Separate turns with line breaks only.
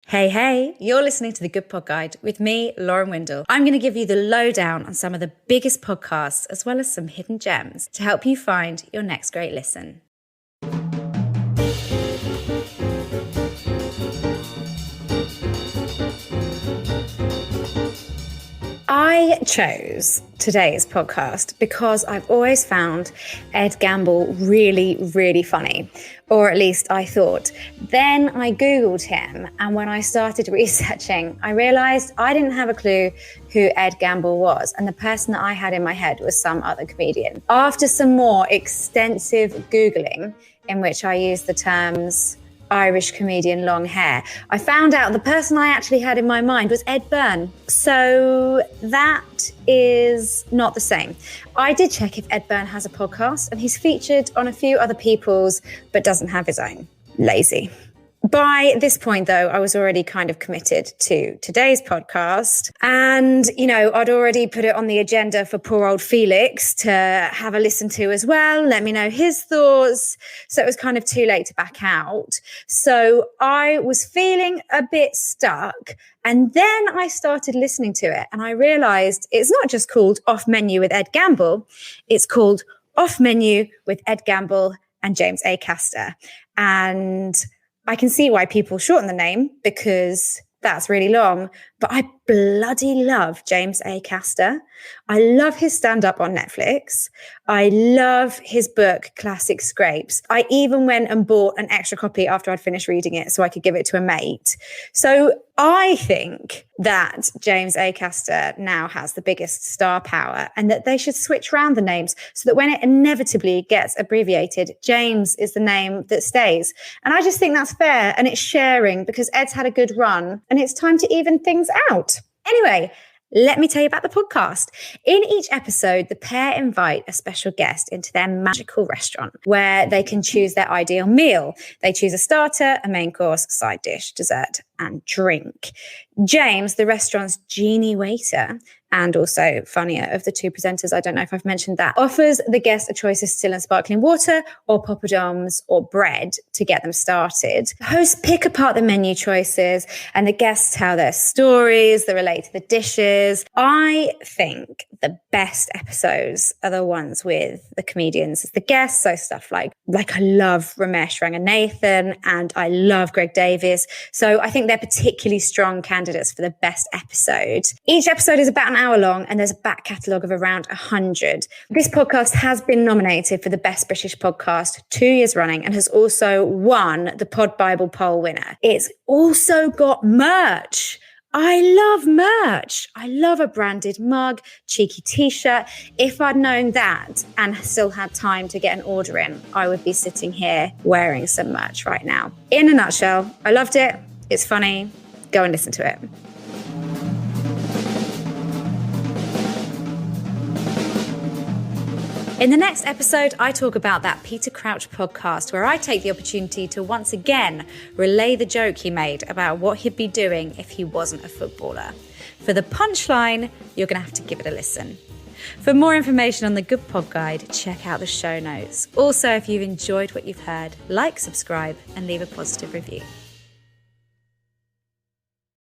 Hey, you're listening to The Good Pod Guide with me, Lauren Windle. I'm going to give you the lowdown on some of the biggest podcasts, as well as some hidden gems to help you find your next great listen. I chose today's podcast because I've always found Ed Gamble really funny, or at least I thought. Then I Googled him, and when I started researching, I realized I didn't have a clue who Ed Gamble was, and the person that I had in my head was some other comedian. After some more extensive Googling, in which I used the terms Irish comedian, long hair, I found out the person I actually had in my mind was Ed Byrne. So that is not the same. I did check if Ed Byrne has a podcast, and he's featured on a few other people's, but doesn't have his own. Lazy. By this point, though, I was already kind of committed to today's podcast. And, I'd already put it on the agenda for poor old Felix to have a listen to as well. Let me know his thoughts. So it was kind of too late to back out. So I was feeling a bit stuck. And then I started listening to it, and I realized it's not just called Off Menu with Ed Gamble. It's called Off Menu with Ed Gamble and James Acaster. And I can see why people shorten the name, because that's really long, but I bloody love James Acaster. I love his stand-up on Netflix. I love his book, Classic Scrapes. I even went and bought an extra copy after I'd finished reading it so I could give it to a mate. So I think that James Acaster now has the biggest star power, and that they should switch around the names so that when it inevitably gets abbreviated, James is the name that stays. And I just think that's fair, and it's sharing, because Ed's had a good run and it's time to even things out. Anyway, let me tell you about the podcast. In each episode, the pair invite a special guest into their magical restaurant where they can choose their ideal meal. They choose a starter, a main course, side dish, dessert, and drink. James, the restaurant's genie waiter, and also funnier of the two presenters, I don't know if I've mentioned that, offers the guest a choice of still and sparkling water or poppadoms or bread to get them started. The hosts pick apart the menu choices, and the guests tell their stories that relate to the dishes. I think the best episodes are the ones with the comedians as the guests. So stuff like I love Ramesh Ranganathan, and I love Greg Davies. So I think they're particularly strong candidates for the best episode. Each episode is about an hour long, and there's a back catalogue of around 100. This podcast has been nominated for the Best British Podcast 2 years running, and has also won the Pod Bible poll winner. It's also got merch. I love merch. I love a branded mug, cheeky t-shirt. If I'd known that and still had time to get an order in, I would be sitting here wearing some merch right now. In a nutshell, I loved it. It's funny. Go and listen to it. In the next episode, I talk about that Peter Crouch podcast where I take the opportunity to once again relay the joke he made about what he'd be doing if he wasn't a footballer. For the punchline, you're going to have to give it a listen. For more information on the Good Pod Guide, check out the show notes. Also, if you've enjoyed what you've heard, like, subscribe, and leave a positive review.